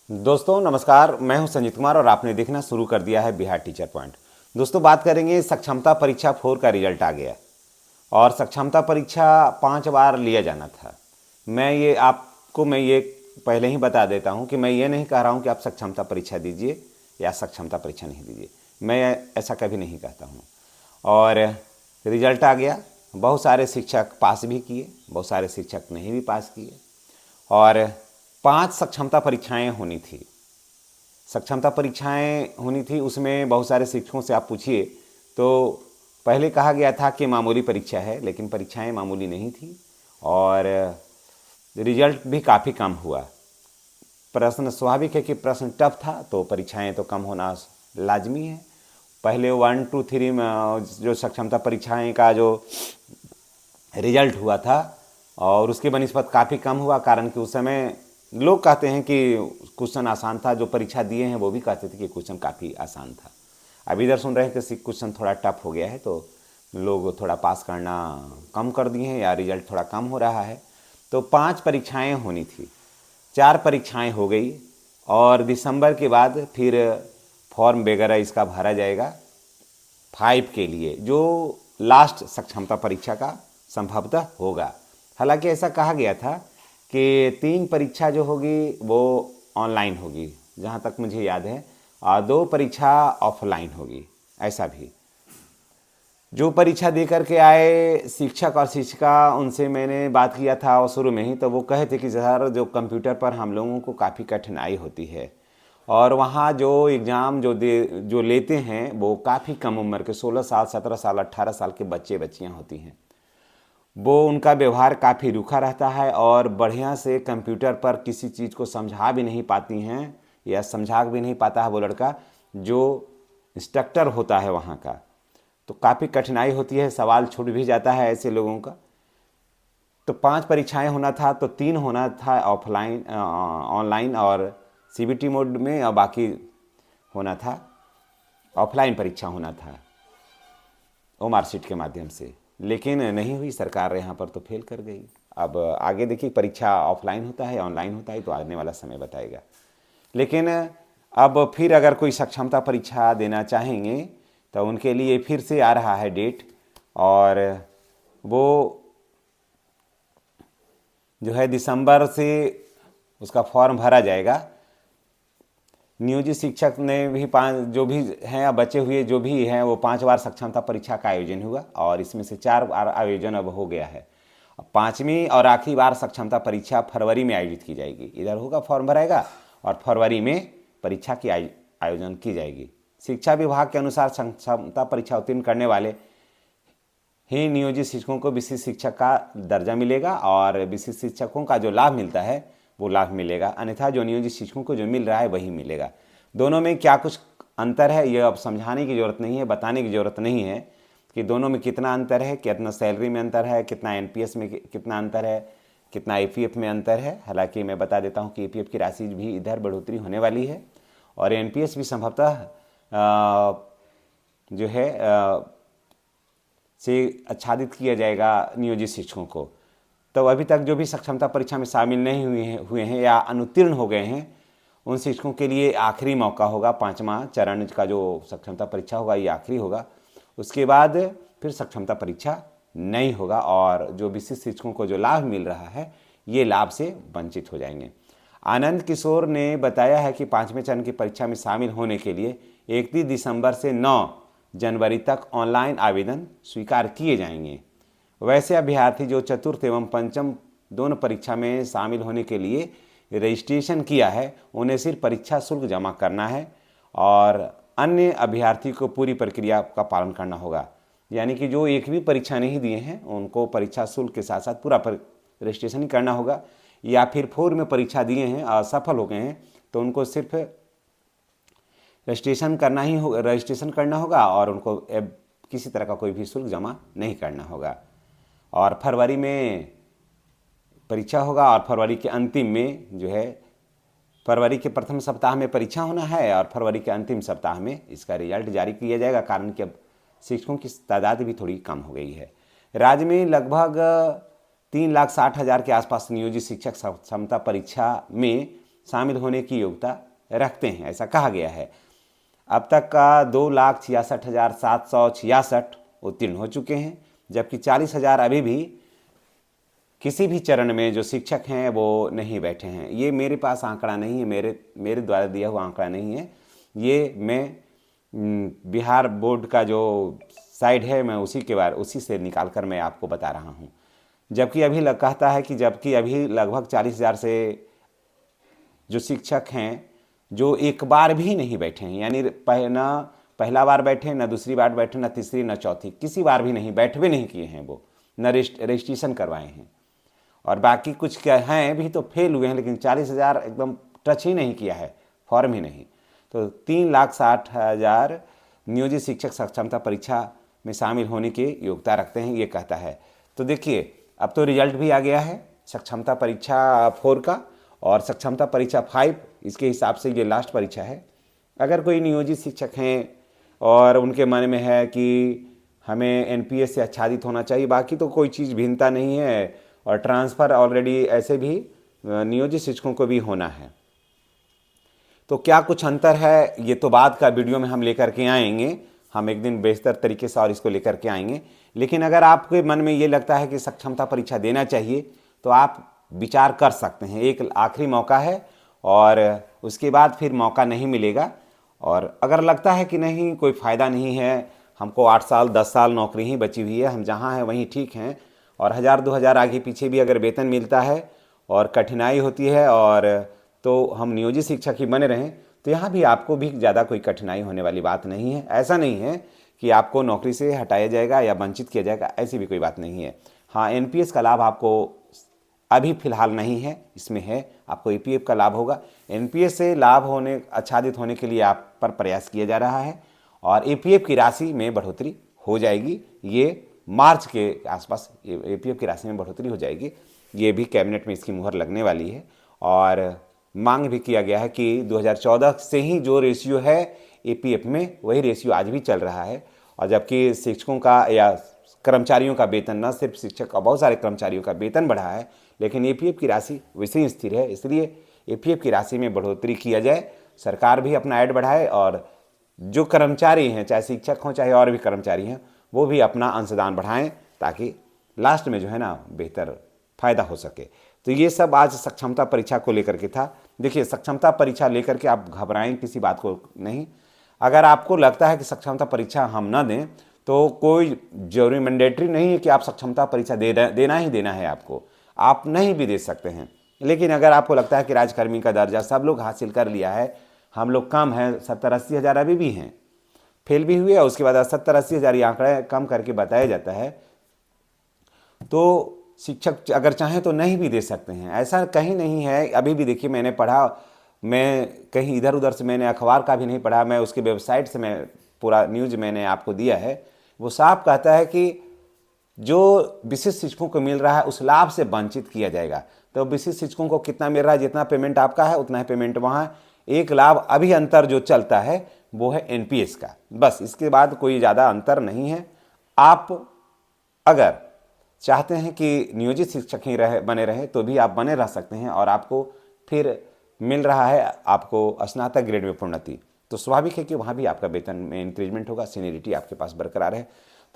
दोस्तों नमस्कार, मैं हूं संजीत कुमार और आपने देखना शुरू कर दिया है बिहार टीचर पॉइंट। दोस्तों बात करेंगे सक्षमता परीक्षा 4 का रिजल्ट आ गया और सक्षमता परीक्षा 5 बार लिया जाना था। मैं ये पहले ही बता देता हूं कि मैं ये नहीं कह रहा हूं कि आप सक्षमता परीक्षा दीजिए या सक्षमता परीक्षा नहीं दीजिए, मैं ऐसा कभी नहीं कहता हूं। और रिजल्ट आ गया, बहुत सारे शिक्षक पास भी किए, बहुत सारे शिक्षक नहीं भी पास किए और 5 सक्षमता परीक्षाएं होनी थी। सक्षमता परीक्षाएं होनी थी, उसमें बहुत सारे शिक्षकों से आप पूछिए तो पहले कहा गया था कि मामूली परीक्षा है, लेकिन परीक्षाएं मामूली नहीं थी और रिजल्ट भी काफ़ी कम हुआ। प्रश्न स्वाभाविक है कि प्रश्न टफ था तो परीक्षाएं तो कम होना लाजमी है। पहले 1, 2, 3 में जो सक्षमता परीक्षाएं का जो रिजल्ट हुआ था और उसके बनिस्बत काफ़ी कम हुआ, कारण कि उस समय लोग कहते हैं कि क्वेश्चन आसान था, जो परीक्षा दिए हैं वो भी कहते थे कि क्वेश्चन काफ़ी आसान था। अब इधर सुन रहे हैं कि क्वेश्चन थोड़ा टफ हो गया है तो लोग थोड़ा पास करना कम कर दिए हैं या रिजल्ट थोड़ा कम हो रहा है। तो 5 परीक्षाएं होनी थी, 4 परीक्षाएं हो गई और दिसंबर के बाद फिर फॉर्म वगैरह इसका भरा जाएगा 5 के लिए, जो लास्ट सक्षमता परीक्षा का संभवतः होगा। हालांकि ऐसा कहा गया था कि 3 परीक्षा जो होगी वो ऑनलाइन होगी, जहाँ तक मुझे याद है, और 2 परीक्षा ऑफलाइन होगी। ऐसा भी जो परीक्षा दे करके आए शिक्षक और शिक्षिका, उनसे मैंने बात किया था और शुरू में ही, तो वो कहे थे कि सर जो कंप्यूटर पर हम लोगों को काफ़ी कठिनाई होती है और वहाँ जो एग्ज़ाम जो लेते हैं वो काफ़ी कम उम्र के 16 साल, 17 साल, 18 साल के बच्चे बच्चियाँ होती हैं। वो उनका व्यवहार काफ़ी रूखा रहता है और बढ़िया से कंप्यूटर पर किसी चीज़ को समझा भी नहीं पाती हैं या समझा भी नहीं पाता है वो लड़का जो इंस्ट्रक्टर होता है वहाँ का। तो काफ़ी कठिनाई होती है, सवाल छूट भी जाता है ऐसे लोगों का। तो 5 परीक्षाएं होना था, तो 3 होना था ऑफलाइन, ऑनलाइन और सीबीटी मोड में, और बाकी होना था ऑफलाइन परीक्षा होना था ओमार सीट के माध्यम से, लेकिन नहीं हुई। सरकार यहाँ पर तो फेल कर गई। अब आगे देखिए परीक्षा ऑफलाइन होता है ऑनलाइन होता है तो आने वाला समय बताएगा। लेकिन अब फिर अगर कोई सक्षमता परीक्षा देना चाहेंगे तो उनके लिए फिर से आ रहा है डेट और वो जो है दिसंबर से उसका फॉर्म भरा जाएगा। नियोजित शिक्षक ने भी 5 जो भी हैं बचे हुए जो भी हैं वो 5 बार सक्षमता परीक्षा का आयोजन हुआ और इसमें से 4 बार आयोजन अब हो गया है। अब 5वीं और आखिरी बार सक्षमता परीक्षा फरवरी में आयोजित की जाएगी। इधर होगा फॉर्म भराएगा और फरवरी में परीक्षा की आयोजन की जाएगी। शिक्षा विभाग के अनुसार सक्षमता परीक्षा उत्तीर्ण करने वाले ही नियोजित शिक्षकों को विशिष्ट शिक्षक का दर्जा मिलेगा और विशिष्ट शिक्षकों का जो लाभ मिलता है वो लाभ मिलेगा, अन्यथा जो नियोजित शिक्षकों को जो मिल रहा है वही मिलेगा। दोनों में क्या कुछ अंतर है ये अब समझाने की ज़रूरत नहीं है, बताने की ज़रूरत नहीं है कि दोनों में कितना अंतर है, कितना सैलरी में अंतर है, कितना एनपीएस में कितना अंतर है, कितना ईपीएफ में अंतर है। हालांकि मैं बता देता हूँ कि ईपीएफ की राशि भी इधर बढ़ोतरी होने वाली है और एनपीएस भी संभवतः जो है से आच्छादित किया जाएगा नियोजित शिक्षकों को। तो अभी तक जो भी सक्षमता परीक्षा में शामिल नहीं हुए हैं या अनुत्तीर्ण हो गए हैं उन शिक्षकों के लिए आखिरी मौका होगा। 5वां चरण का जो सक्षमता परीक्षा होगा ये आखिरी होगा, उसके बाद फिर सक्षमता परीक्षा नहीं होगा और जो विशिष्ट शिक्षकों को जो लाभ मिल रहा है ये लाभ से वंचित हो जाएंगे। आनंद किशोर ने बताया है कि 5वें चरण की परीक्षा में शामिल होने के लिए 31 दिसंबर से 9 जनवरी तक ऑनलाइन आवेदन स्वीकार किए जाएंगे। वैसे अभ्यर्थी जो चतुर्थ एवं पंचम दोनों परीक्षा में शामिल होने के लिए रजिस्ट्रेशन किया है उन्हें सिर्फ परीक्षा शुल्क जमा करना है और अन्य अभ्यर्थी को पूरी प्रक्रिया का पालन करना होगा। यानी कि जो एक भी परीक्षा नहीं दिए हैं उनको परीक्षा शुल्क के साथ साथ पूरा रजिस्ट्रेशन ही करना होगा, या फिर 4 में परीक्षा दिए हैं और सफल हो गए हैं तो उनको सिर्फ रजिस्ट्रेशन करना होगा और उनको किसी तरह का कोई भी शुल्क जमा नहीं करना होगा। और फरवरी में परीक्षा होगा और फरवरी के अंतिम में जो है, फरवरी के प्रथम सप्ताह में परीक्षा होना है और फरवरी के अंतिम सप्ताह में इसका रिजल्ट जारी किया जाएगा, कारण कि अब शिक्षकों की तादाद भी थोड़ी कम हो गई है। राज्य में लगभग 3,60,000 के आसपास नियोजित शिक्षक क्षमता परीक्षा में शामिल होने की योग्यता रखते हैं, ऐसा कहा गया है। अब तक का 2,66,766 उत्तीर्ण हो चुके हैं, जबकि 40,000 अभी भी किसी भी चरण में जो शिक्षक हैं वो नहीं बैठे हैं। ये मेरे पास आंकड़ा नहीं है, मेरे द्वारा दिया हुआ आंकड़ा नहीं है, ये मैं बिहार बोर्ड का जो साइड है मैं उसी से निकाल कर मैं आपको बता रहा हूँ। जबकि अभी कहता है कि अभी लगभग 40,000 से जो शिक्षक हैं जो एक बार भी नहीं बैठे हैं, यानी ना पहला बार बैठे, ना दूसरी बार बैठे, ना तीसरी, ना चौथी, किसी बार भी नहीं बैठ भी नहीं किए हैं वो, न रजिस्ट्रेशन करवाए हैं। और बाकी कुछ क्या हैं भी तो फेल हुए हैं, लेकिन 40,000 एकदम टच ही नहीं किया है, फॉर्म ही नहीं। तो 3,60,000 नियोजित शिक्षक सक्षमता परीक्षा में शामिल होने की योग्यता रखते हैं, ये कहता है। तो देखिए अब तो रिजल्ट भी आ गया है सक्षमता परीक्षा 4 का, और सक्षमता परीक्षा 5 इसके हिसाब से ये लास्ट परीक्षा है। अगर कोई नियोजित शिक्षक हैं और उनके मन में है कि हमें एनपीएस से आच्छादित होना चाहिए, बाकी तो कोई चीज़ भिन्नता नहीं है, और ट्रांसफ़र ऑलरेडी ऐसे भी नियोजित शिक्षकों को भी होना है। तो क्या कुछ अंतर है, ये तो बाद का वीडियो में हम लेकर के आएंगे, हम एक दिन बेहतर तरीके से और इसको लेकर के आएंगे। लेकिन अगर आपके मन में ये लगता है कि सक्षमता परीक्षा देना चाहिए तो आप विचार कर सकते हैं, एक आखिरी मौका है और उसके बाद फिर मौका नहीं मिलेगा। और अगर लगता है कि नहीं कोई फ़ायदा नहीं है, हमको 8 साल 10 साल नौकरी ही बची हुई है, हम जहाँ हैं वहीं ठीक हैं, और 1,000-2,000 आगे पीछे भी अगर वेतन मिलता है और कठिनाई होती है और तो हम नियोजित शिक्षक ही बने रहें, तो यहाँ भी आपको भी ज़्यादा कोई कठिनाई होने वाली बात नहीं है। ऐसा नहीं है कि आपको नौकरी से हटाया जाएगा या वंचित किया जाएगा, ऐसी भी कोई बात नहीं है। हाँ, एनपीएस का लाभ आपको अभी फ़िलहाल नहीं है, इसमें है, आपको ईपीएफ का लाभ होगा। एनपीएस से लाभ होने आच्छादित होने के लिए आप पर प्रयास किया जा रहा है और ईपीएफ की राशि में बढ़ोतरी हो जाएगी। ये मार्च के आसपास ईपीएफ की राशि में बढ़ोतरी हो जाएगी, ये भी कैबिनेट में इसकी मुहर लगने वाली है। और मांग भी किया गया है कि 2014 से ही जो रेशियो है ईपीएफ में, वही रेशियो आज भी चल रहा है। और जबकि शिक्षकों का या कर्मचारियों का वेतन, न सिर्फ शिक्षक का, बहुत सारे कर्मचारियों का वेतन बढ़ा है, लेकिन ईपीएफ की राशि वैसे ही स्थिर है। इसलिए ईपीएफ की राशि में बढ़ोतरी किया जाए, सरकार भी अपना ऐड बढ़ाए, और जो कर्मचारी हैं, चाहे शिक्षक हों चाहे और भी कर्मचारी हैं, वो भी अपना अंशदान बढ़ाएं, ताकि लास्ट में जो है ना बेहतर फ़ायदा हो सके। तो ये सब आज सक्षमता परीक्षा को लेकर के था। देखिए, सक्षमता परीक्षा लेकर के आप घबराएं किसी बात को नहीं। अगर आपको लगता है कि सक्षमता परीक्षा हम ना दें, तो कोई जरूरी मैंडेटरी नहीं है कि आप सक्षमता परीक्षा देना ही देना है आपको, आप नहीं भी दे सकते हैं। लेकिन अगर आपको लगता है कि राजकर्मी का दर्जा सब लोग हासिल कर लिया है, हम लोग कम हैं, 70-80 हज़ार अभी भी हैं, फेल भी हुए, और उसके बाद 70-80 हज़ार ये आंकड़े कम करके बताया जाता है, तो शिक्षक अगर चाहें तो नहीं भी दे सकते हैं, ऐसा कहीं नहीं है। अभी भी देखिए, मैंने पढ़ा, मैं कहीं इधर उधर से, मैंने अखबार का भी नहीं पढ़ा, मैं उसके वेबसाइट से मैं पूरा न्यूज़ मैंने आपको दिया है। वो साफ कहता है कि जो विशिष्ट शिक्षकों को मिल रहा है उस लाभ से वंचित किया जाएगा। तो विशिष्ट शिक्षकों को कितना मिल रहा है, जितना पेमेंट आपका है उतना ही पेमेंट वहाँ। एक लाभ अभी अंतर जो चलता है वो है एनपीएस का, बस, इसके बाद कोई ज़्यादा अंतर नहीं है। आप अगर चाहते हैं कि नियोजित शिक्षक ही बने रहे तो भी आप बने रह सकते हैं, और आपको फिर मिल रहा है आपको स्नातक ग्रेड में प्रोन्नति, तो स्वाभाविक है कि वहाँ भी आपका वेतन में इंक्रीजमेंट होगा, सीनियरिटी आपके पास बरकरार है।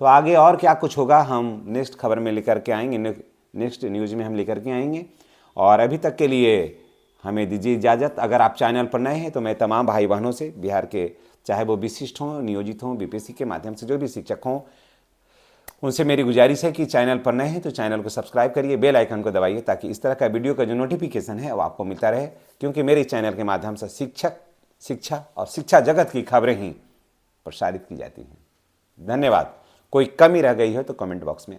तो आगे और क्या कुछ होगा हम नेक्स्ट खबर में लेकर के आएंगे, नेक्स्ट न्यूज़ में हम लेकर के आएंगे। और अभी तक के लिए हमें दीजिए इजाज़त। अगर आप चैनल पर नए हैं तो मैं तमाम भाई बहनों से, बिहार के चाहे वो विशिष्ट हों, नियोजित हों, बीपीएससी के माध्यम से जो भी शिक्षक हों, उनसे मेरी गुजारिश है कि चैनल पर नए हैं तो चैनल को सब्सक्राइब करिए, बेल आइकन को दबाइए, ताकि इस तरह का वीडियो का जो नोटिफिकेशन है वो आपको मिलता रहे। क्योंकि मेरे चैनल के माध्यम से शिक्षा और शिक्षा जगत की खबरें ही प्रसारित की जाती हैं। धन्यवाद। कोई कमी रह गई हो तो कमेंट बॉक्स में